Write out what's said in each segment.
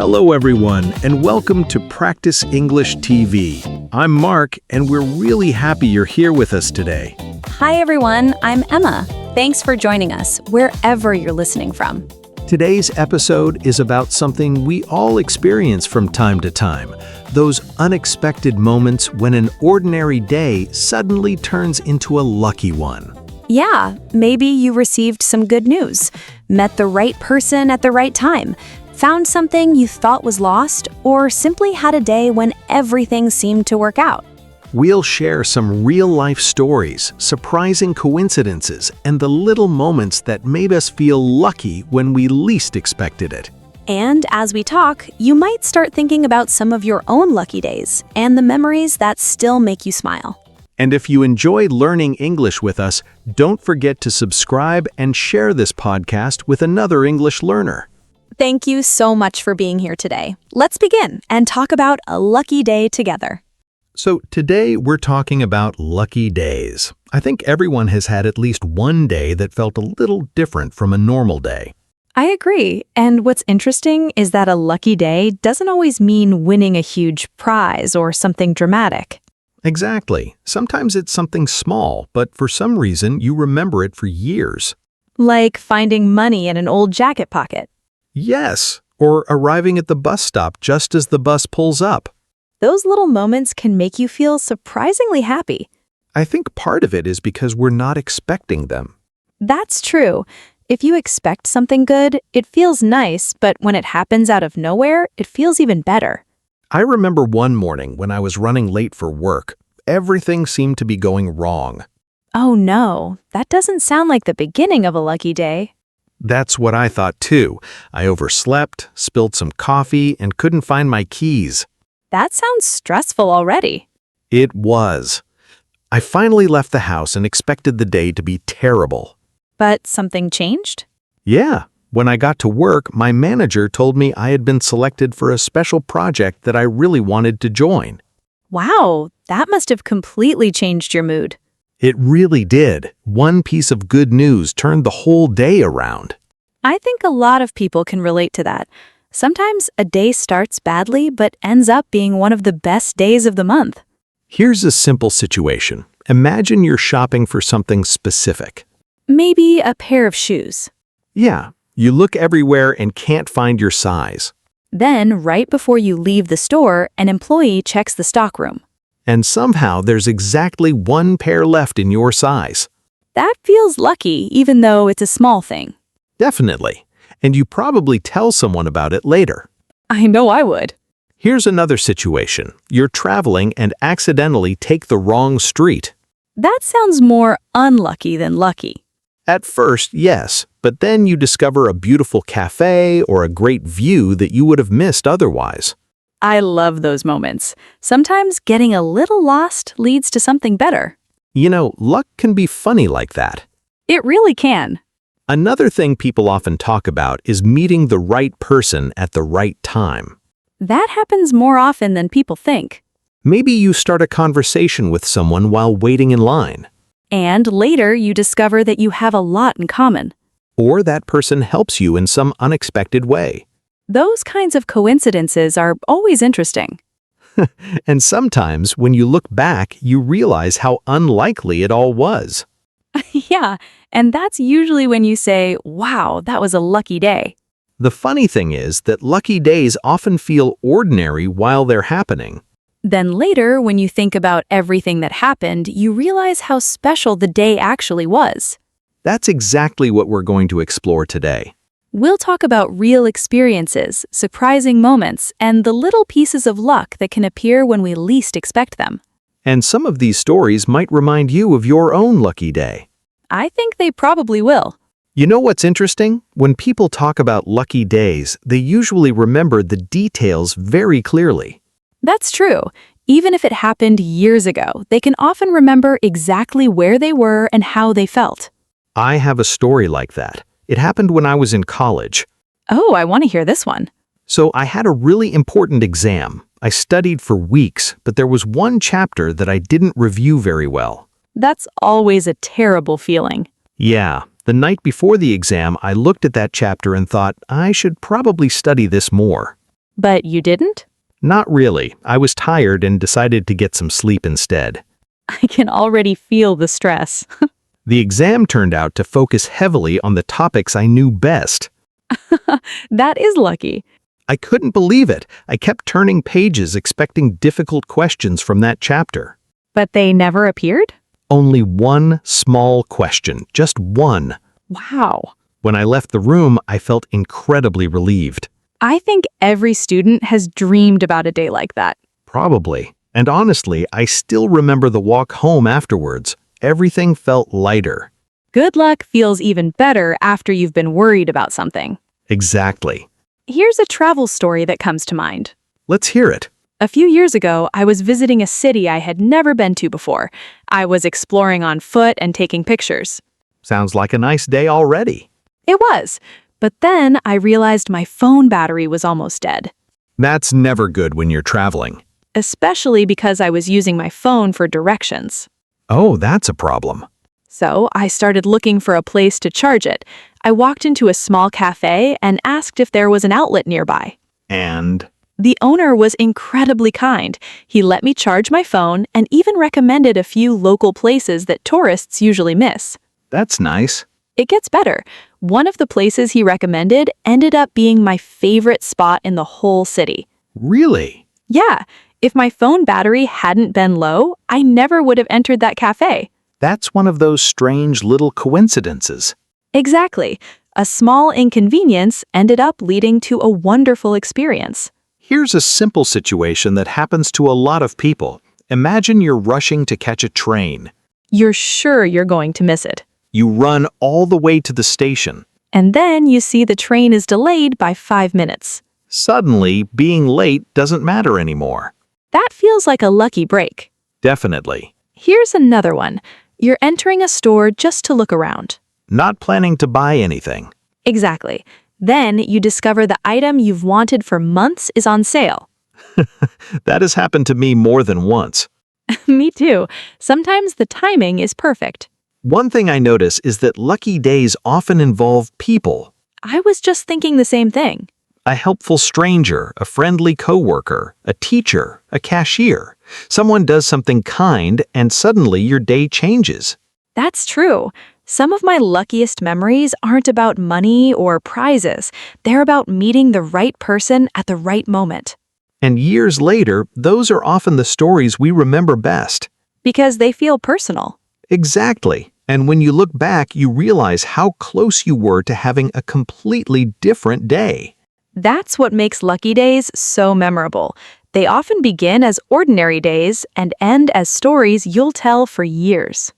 Hello, everyone, and welcome to Practice English TV. I'm Mark, and we're really happy you're here with us today. Hi, everyone. I'm Emma. Thanks for joining us, wherever you're listening from. Today's episode is about something we all experience from time to time, those unexpected moments when an ordinary day suddenly turns into a lucky one. Yeah, maybe you received some good news, met the right person at the right time, found something you thought was lost, or simply had a day when everything seemed to work out. We'll share some real-life stories, surprising coincidences, and the little moments that made us feel lucky when we least expected it. And as we talk, you might start thinking about some of your own lucky days and the memories that still make you smile. And if you enjoy learning English with us, don't forget to subscribe and share this podcast with another English learner. Thank you so much for being here today. Let's begin and talk about a lucky day together. So today we're talking about lucky days. I think everyone has had at least one day that felt a little different from a normal day. I agree. And what's interesting is that a lucky day doesn't always mean winning a huge prize or something dramatic. Exactly. Sometimes it's something small, but for some reason you remember it for years. Like finding money in an old jacket pocket. Yes, or arriving at the bus stop just as the bus pulls up. Those little moments can make you feel surprisingly happy. I think part of it is because we're not expecting them. That's true. If you expect something good, it feels nice, but when it happens out of nowhere, it feels even better. I remember one morning when I was running late for work. Everything seemed to be going wrong. Oh no, that doesn't sound like the beginning of a lucky day. That's what I thought too. I overslept, spilled some coffee, and couldn't find my keys. That sounds stressful already. It was. I finally left the house and expected the day to be terrible. But something changed? Yeah. When I got to work, my manager told me I had been selected for a special project that I really wanted to join. Wow, that must have completely changed your mood. It really did. One piece of good news turned the whole day around. I think a lot of people can relate to that. Sometimes a day starts badly but ends up being one of the best days of the month. Here's a simple situation. Imagine you're shopping for something specific. Maybe a pair of shoes. Yeah, you look everywhere and can't find your size. Then, right before you leave the store, an employee checks the stockroom. And somehow there's exactly one pair left in your size. That feels lucky, even though it's a small thing. Definitely. And you probably tell someone about it later. I know I would. Here's another situation. You're traveling and accidentally take the wrong street. That sounds more unlucky than lucky. At first, yes, but then you discover a beautiful cafe or a great view that you would have missed otherwise. I love those moments. Sometimes getting a little lost leads to something better. You know, luck can be funny like that. It really can. Another thing people often talk about is meeting the right person at the right time. That happens more often than people think. Maybe you start a conversation with someone while waiting in line. And later you discover that you have a lot in common. Or that person helps you in some unexpected way. Those kinds of coincidences are always interesting. And sometimes, when you look back, you realize how unlikely it all was. Yeah, and that's usually when you say, wow, that was a lucky day. The funny thing is that lucky days often feel ordinary while they're happening. Then later, when you think about everything that happened, you realize how special the day actually was. That's exactly what we're going to explore today. We'll talk about real experiences, surprising moments, and the little pieces of luck that can appear when we least expect them. And some of these stories might remind you of your own lucky day. I think they probably will. You know what's interesting? When people talk about lucky days, they usually remember the details very clearly. That's true. Even if it happened years ago, they can often remember exactly where they were and how they felt. I have a story like that. It happened when I was in college. Oh, I want to hear this one. So I had a really important exam. I studied for weeks, but there was one chapter that I didn't review very well. That's always a terrible feeling. Yeah, the night before the exam, I looked at that chapter and thought, I should probably study this more. But you didn't? Not really. I was tired and decided to get some sleep instead. I can already feel the stress. The exam turned out to focus heavily on the topics I knew best. That is lucky. I couldn't believe it. I kept turning pages expecting difficult questions from that chapter. But they never appeared? Only one small question, just one. Wow. When I left the room, I felt incredibly relieved. I think every student has dreamed about a day like that. Probably. And honestly, I still remember the walk home afterwards. Everything felt lighter. Good luck feels even better after you've been worried about something. Exactly. Here's a travel story that comes to mind. Let's hear it. A few years ago, I was visiting a city I had never been to before. I was exploring on foot and taking pictures. Sounds like a nice day already. It was, but then I realized my phone battery was almost dead, That's never good when you're traveling. especially because I was using my phone for directions. Oh, that's a problem. So I started looking for a place to charge it. I walked into a small cafe and asked if there was an outlet nearby. And The owner was incredibly kind. He let me charge my phone and even recommended a few local places that tourists usually miss. that's nice. It gets better. One of the places he recommended ended up being my favorite spot in the whole city. Really? Yeah, if my phone battery hadn't been low, I never would have entered that cafe. That's one of those strange little coincidences. Exactly. A small inconvenience ended up leading to a wonderful experience. Here's a simple situation that happens to a lot of people. Imagine you're rushing to catch a train. You're sure you're going to miss it. You run all the way to the station. And then you see the train is delayed by 5 minutes. Suddenly, being late doesn't matter anymore. That feels like a lucky break. Definitely. Here's another one. You're entering a store just to look around. Not planning to buy anything. Exactly. Then you discover the item you've wanted for months is on sale. That has happened to me more than once. Me too. Sometimes the timing is perfect. One thing I notice is that lucky days often involve people. I was just thinking the same thing. A helpful stranger, a friendly coworker, a teacher, a cashier. Someone does something kind and suddenly your day changes. That's true. Some of my luckiest memories aren't about money or prizes. They're about meeting the right person at the right moment. And years later, those are often the stories we remember best. Because they feel personal. Exactly. And when you look back, you realize how close you were to having a completely different day. That's what makes lucky days so memorable. They often begin as ordinary days and end as stories you'll tell for years.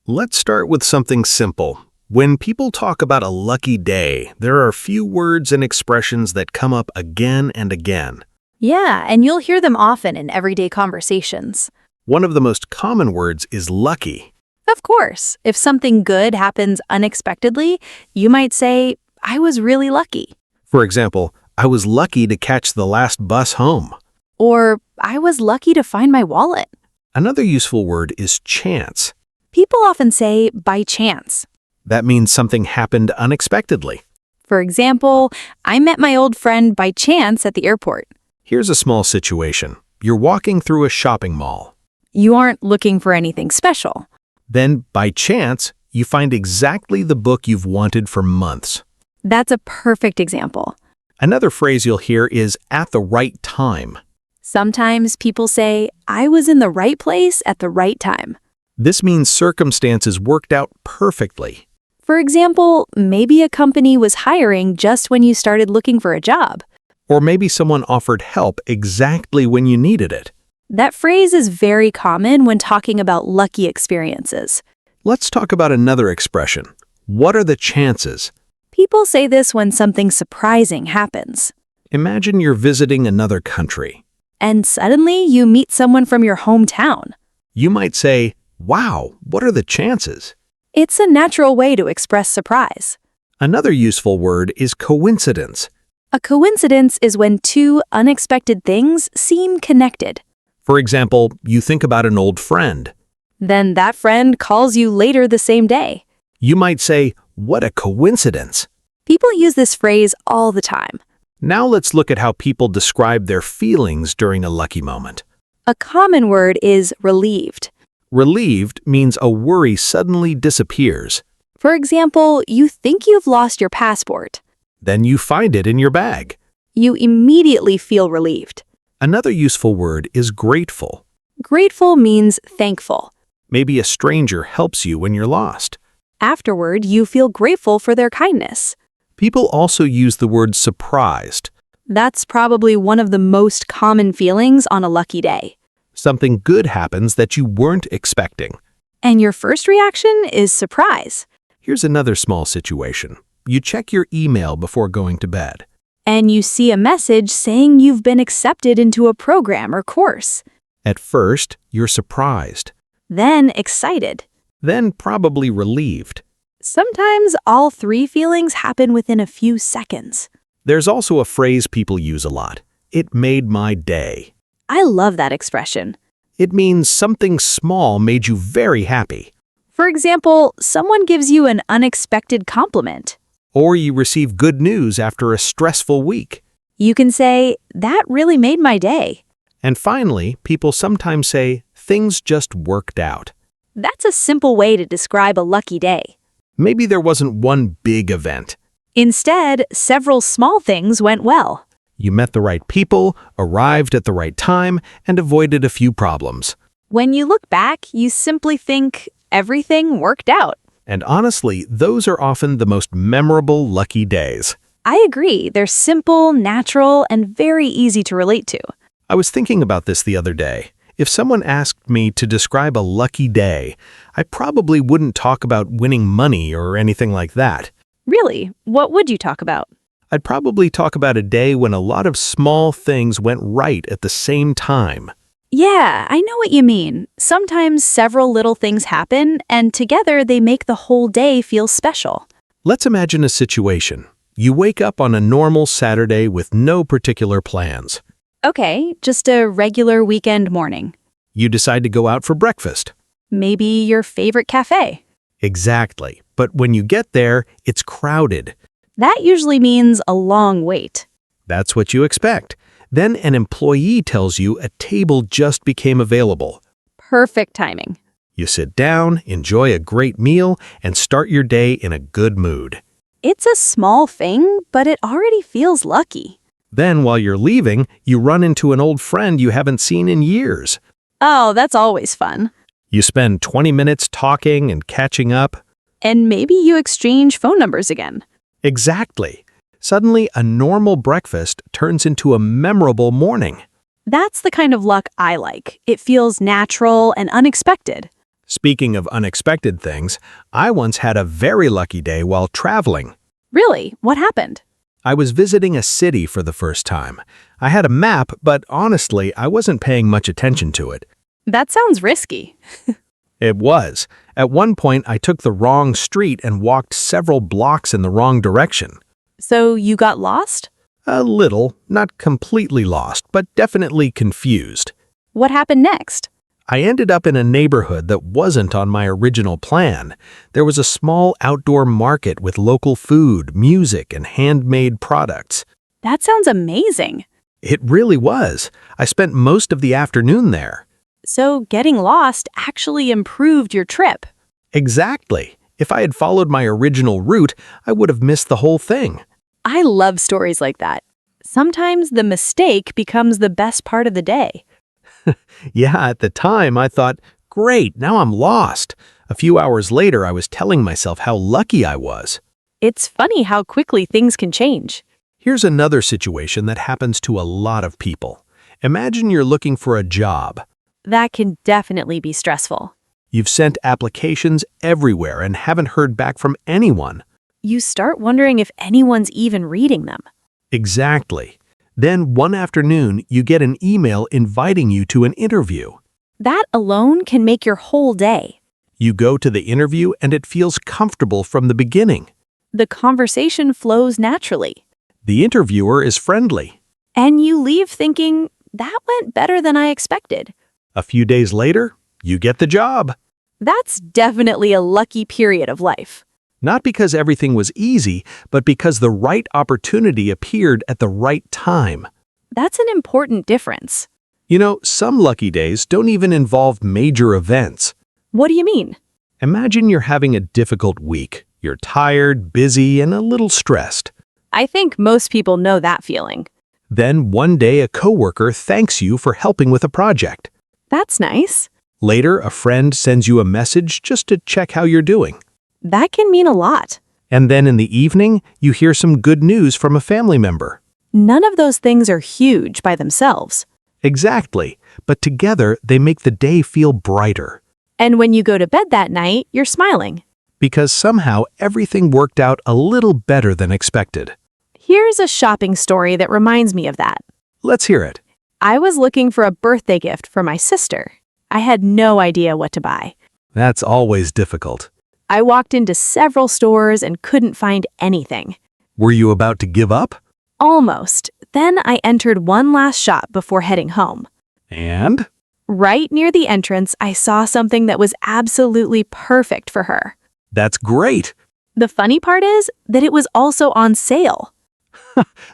Let's start with something simple. When people talk about a lucky day, there are a few words and expressions that come up again and again. Yeah, and you'll hear them often in everyday conversations. One of the most common words is lucky. Of course, if something good happens unexpectedly, you might say, I was really lucky. For example, I was lucky to catch the last bus home. Or, I was lucky to find my wallet. Another useful word is chance. People often say, by chance. That means something happened unexpectedly. For example, I met my old friend by chance at the airport. Here's a small situation. You're walking through a shopping mall. You aren't looking for anything special. Then, by chance, you find exactly the book you've wanted for months. That's a perfect example. Another phrase you'll hear is at the right time. Sometimes people say, I was in the right place at the right time. This means circumstances worked out perfectly. For example, maybe a company was hiring just when you started looking for a job. Or maybe someone offered help exactly when you needed it. That phrase is very common when talking about lucky experiences. Let's talk about another expression. What are the chances? People say this when something surprising happens. Imagine you're visiting another country. And suddenly you meet someone from your hometown. You might say, wow, what are the chances? It's a natural way to express surprise. Another useful word is coincidence. A coincidence is when two unexpected things seem connected. For example, you think about an old friend. Then that friend calls you later the same day. You might say, what a coincidence. People use this phrase all the time. Now let's look at how people describe their feelings during a lucky moment. A common word is relieved. Relieved means a worry suddenly disappears. For example, you think you've lost your passport. Then you find it in your bag. You immediately feel relieved. Another useful word is grateful. Grateful means thankful. Maybe a stranger helps you when you're lost. Afterward, you feel grateful for their kindness. People also use the word surprised. That's probably one of the most common feelings on a lucky day. Something good happens that you weren't expecting. And your first reaction is surprise. Here's another small situation. You check your email before going to bed. And you see a message saying you've been accepted into a program or course. At first, you're surprised. Then excited. Then probably relieved. Sometimes all three feelings happen within a few seconds. There's also a phrase people use a lot. It made my day. I love that expression. It means something small made you very happy. For example, someone gives you an unexpected compliment. Or you receive good news after a stressful week. You can say, "That really made my day." And finally, people sometimes say, things just worked out. That's a simple way to describe a lucky day. Maybe there wasn't one big event. Instead, several small things went well. You met the right people, arrived at the right time, and avoided a few problems. When you look back, you simply think, everything worked out. And honestly, those are often the most memorable lucky days. I agree, they're simple, natural, and very easy to relate to. I was thinking about this the other day. If someone asked me to describe a lucky day, I probably wouldn't talk about winning money or anything like that. Really, what would you talk about? I'd probably talk about a day when a lot of small things went right at the same time. Yeah, I know what you mean. Sometimes several little things happen, and together they make the whole day feel special. Let's imagine a situation. You wake up on a normal Saturday with no particular plans. Okay, just a regular weekend morning. You decide to go out for breakfast. Maybe your favorite cafe. Exactly. But when you get there, it's crowded. That usually means a long wait. That's what you expect. Then an employee tells you a table just became available. Perfect timing. You sit down, enjoy a great meal, and start your day in a good mood. It's a small thing, but it already feels lucky. Then, while you're leaving, you run into an old friend you haven't seen in years. Oh, that's always fun. You spend 20 minutes talking and catching up. And maybe you exchange phone numbers again. Exactly. Suddenly, a normal breakfast turns into a memorable morning. That's the kind of luck I like. It feels natural and unexpected. Speaking of unexpected things, I once had a very lucky day while traveling. Really? What happened? I was visiting a city for the first time. I had a map, but honestly, I wasn't paying much attention to it. That sounds risky. It was. At one point, I took the wrong street and walked several blocks in the wrong direction. So you got lost? A little, not completely lost, but definitely confused. What happened next? I ended up in a neighborhood that wasn't on my original plan. There was a small outdoor market with local food, music, and handmade products. That sounds amazing. It really was. I spent most of the afternoon there. So getting lost actually improved your trip. Exactly. If I had followed my original route, I would have missed the whole thing. I love stories like that. Sometimes the mistake becomes the best part of the day. Yeah, at the time, I thought, great, now I'm lost. A few hours later, I was telling myself how lucky I was. It's funny how quickly things can change. Here's another situation that happens to a lot of people. Imagine you're looking for a job. That can definitely be stressful. You've sent applications everywhere and haven't heard back from anyone. You start wondering if anyone's even reading them. Exactly. Then one afternoon, you get an email inviting you to an interview. That alone can make your whole day. You go to the interview and it feels comfortable from the beginning. The conversation flows naturally. The interviewer is friendly. And you leave thinking, that went better than I expected. A few days later, you get the job. That's definitely a lucky period of life. Not because everything was easy, but because the right opportunity appeared at the right time. That's an important difference. You know, some lucky days don't even involve major events. What do you mean? Imagine you're having a difficult week. You're tired, busy, and a little stressed. I think most people know that feeling. Then one day a coworker thanks you for helping with a project. That's nice. Later, a friend sends you a message just to check how you're doing. That can mean a lot. And then in the evening, you hear some good news from a family member. None of those things are huge by themselves. Exactly, but together they make the day feel brighter. And when you go to bed that night, you're smiling. Because somehow everything worked out a little better than expected. Here's a shopping story that reminds me of that. Let's hear it. I was looking for a birthday gift for my sister. I had no idea what to buy. That's always difficult. I walked into several stores and couldn't find anything. Were you about to give up? Almost. Then I entered one last shop before heading home. And? Right near the entrance, I saw something that was absolutely perfect for her. That's great. The funny part is that it was also on sale.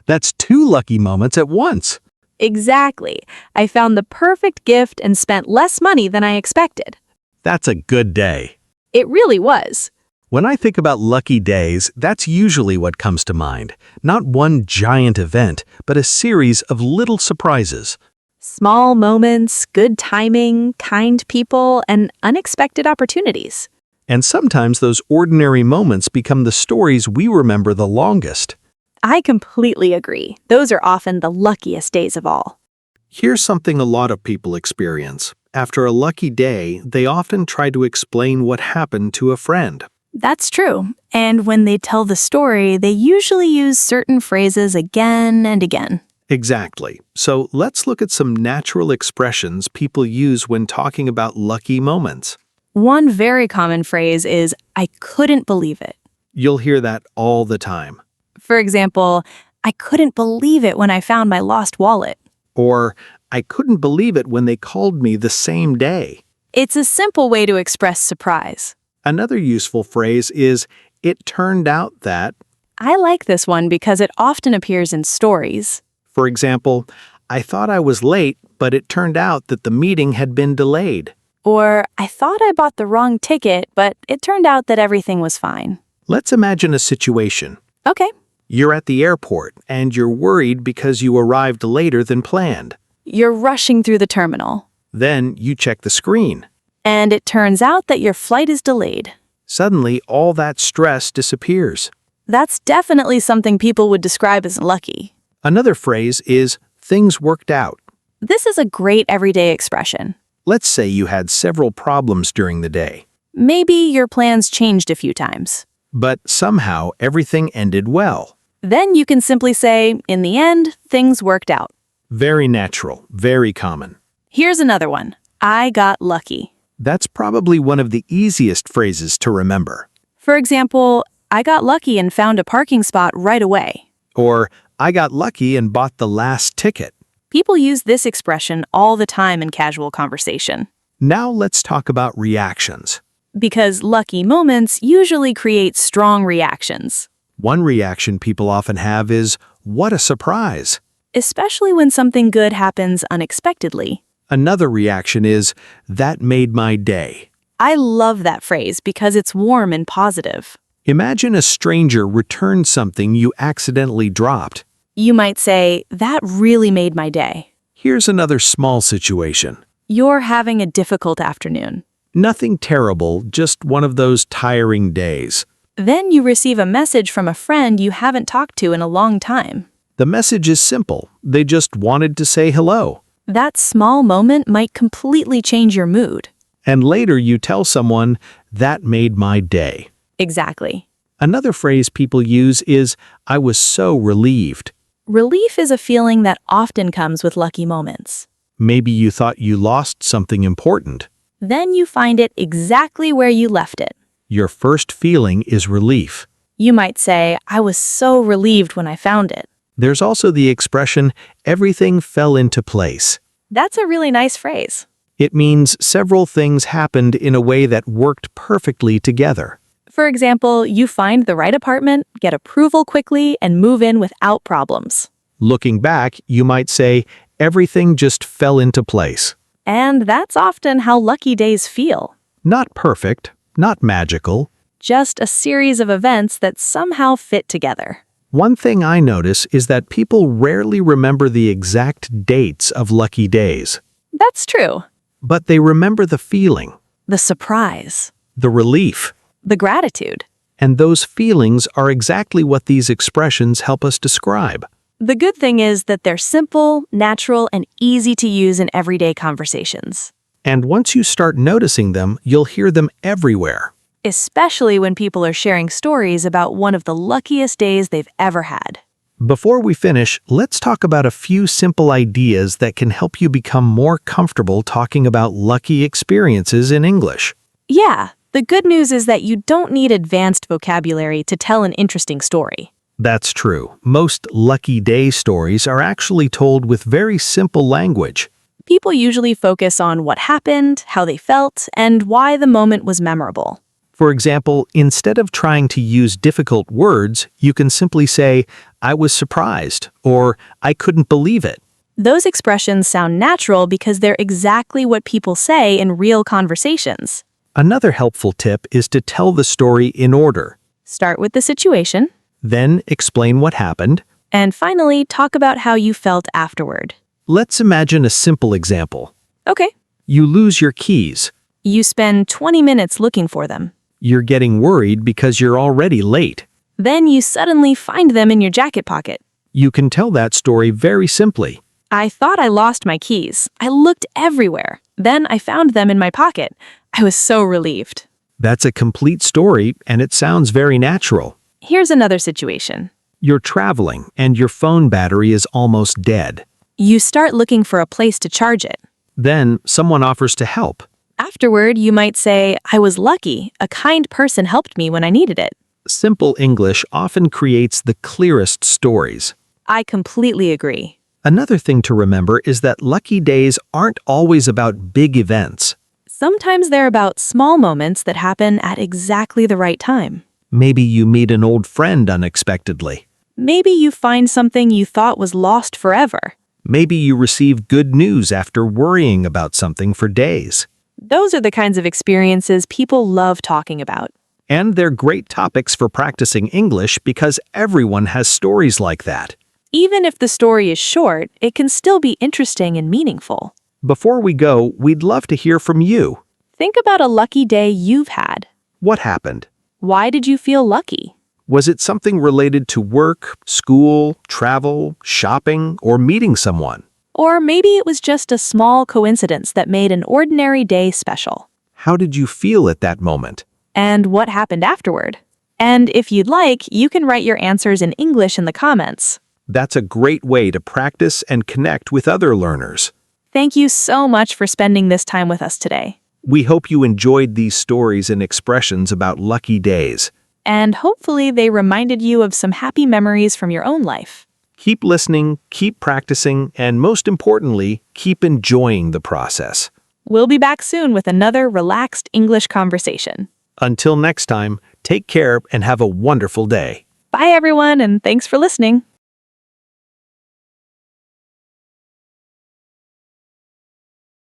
That's two lucky moments at once. Exactly. I found the perfect gift and spent less money than I expected. That's a good day. It really was. When I think about lucky days, that's usually what comes to mind. Not one giant event, but a series of little surprises. Small moments, good timing, kind people, and unexpected opportunities. And sometimes those ordinary moments become the stories we remember the longest. I completely agree. Those are often the luckiest days of all. Here's something a lot of people experience. After a lucky day, they often try to explain what happened to a friend. That's true. And when they tell the story, they usually use certain phrases again and again. Exactly. So let's look at some natural expressions people use when talking about lucky moments. One very common phrase is, I couldn't believe it. You'll hear that all the time. For example, I couldn't believe it when I found my lost wallet. Or, I couldn't believe it when they called me the same day. It's a simple way to express surprise. Another useful phrase is, it turned out that. I like this one because it often appears in stories. For example, I thought I was late, but it turned out that the meeting had been delayed. Or, I thought I bought the wrong ticket, but it turned out that everything was fine. Let's imagine a situation. Okay. You're at the airport, and you're worried because you arrived later than planned. You're rushing through the terminal. Then you check the screen. And it turns out that your flight is delayed. Suddenly, all that stress disappears. That's definitely something people would describe as lucky. Another phrase is, things worked out. This is a great everyday expression. Let's say you had several problems during the day. Maybe your plans changed a few times. But somehow, everything ended well. Then you can simply say, in the end, things worked out. Very natural, very common. Here's another one. I got lucky. That's probably one of the easiest phrases to remember. For example, I got lucky and found a parking spot right away. Or, I got lucky and bought the last ticket. People use this expression all the time in casual conversation. Now let's talk about reactions. Because lucky moments usually create strong reactions. One reaction people often have is, what a surprise. Especially when something good happens unexpectedly. Another reaction is, that made my day. I love that phrase because it's warm and positive. Imagine a stranger returned something you accidentally dropped. You might say, that really made my day. Here's another small situation. You're having a difficult afternoon. Nothing terrible, just one of those tiring days. Then you receive a message from a friend you haven't talked to in a long time. The message is simple. They just wanted to say hello. That small moment might completely change your mood. And later you tell someone, that made my day. Exactly. Another phrase people use is, I was so relieved. Relief is a feeling that often comes with lucky moments. Maybe you thought you lost something important. Then you find it exactly where you left it. Your first feeling is relief. You might say, I was so relieved when I found it. There's also the expression, everything fell into place. That's a really nice phrase. It means several things happened in a way that worked perfectly together. For example, you find the right apartment, get approval quickly, and move in without problems. Looking back, you might say, everything just fell into place. And that's often how lucky days feel. Not perfect, not magical. Just a series of events that somehow fit together. One thing I notice is that people rarely remember the exact dates of lucky days. That's true. But they remember the feeling, The surprise, the relief. the gratitude. And those feelings are exactly what these expressions help us describe. The good thing is that they're simple, natural, and easy to use in everyday conversations. And once you start noticing them, you'll hear them everywhere. Especially when people are sharing stories about one of the luckiest days they've ever had. Before we finish, let's talk about a few simple ideas that can help you become more comfortable talking about lucky experiences in English. Yeah, the good news is that you don't need advanced vocabulary to tell an interesting story. That's true. Most lucky day stories are actually told with very simple language. People usually focus on what happened, how they felt, and why the moment was memorable. For example, instead of trying to use difficult words, you can simply say, I was surprised, or I couldn't believe it. Those expressions sound natural because they're exactly what people say in real conversations. Another helpful tip is to tell the story in order. Start with the situation, Then explain what happened. and finally talk about how you felt afterward. Let's imagine a simple example. Okay. You lose your keys. You spend 20 minutes looking for them. You're getting worried because you're already late. Then you suddenly find them in your jacket pocket. You can tell that story very simply. I thought I lost my keys. I looked everywhere. Then I found them in my pocket. I was so relieved. That's a complete story, and it sounds very natural. Here's another situation. You're traveling, and your phone battery is almost dead. You start looking for a place to charge it. Then someone offers to help. Afterward, you might say, I was lucky. A kind person helped me when I needed it. Simple English often creates the clearest stories. I completely agree. Another thing to remember is that lucky days aren't always about big events. Sometimes they're about small moments that happen at exactly the right time. Maybe you meet an old friend unexpectedly. Maybe you find something you thought was lost forever. Maybe you receive good news after worrying about something for days. Those are the kinds of experiences people love talking about. And they're great topics for practicing English because everyone has stories like that. Even if the story is short, it can still be interesting and meaningful. Before we go, we'd love to hear from you. Think about a lucky day you've had. What happened? Why did you feel lucky? Was it something related to work, school, travel, shopping, or meeting someone? Or maybe it was just a small coincidence that made an ordinary day special. How did you feel at that moment? And what happened afterward? And if you'd like, you can write your answers in English in the comments. That's a great way to practice and connect with other learners. Thank you so much for spending this time with us today. We hope you enjoyed these stories and expressions about lucky days. And hopefully they reminded you of some happy memories from your own life. Keep listening, keep practicing, and most importantly, keep enjoying the process. We'll be back soon with another relaxed English conversation. Until next time, take care and have a wonderful day. Bye everyone, and thanks for listening.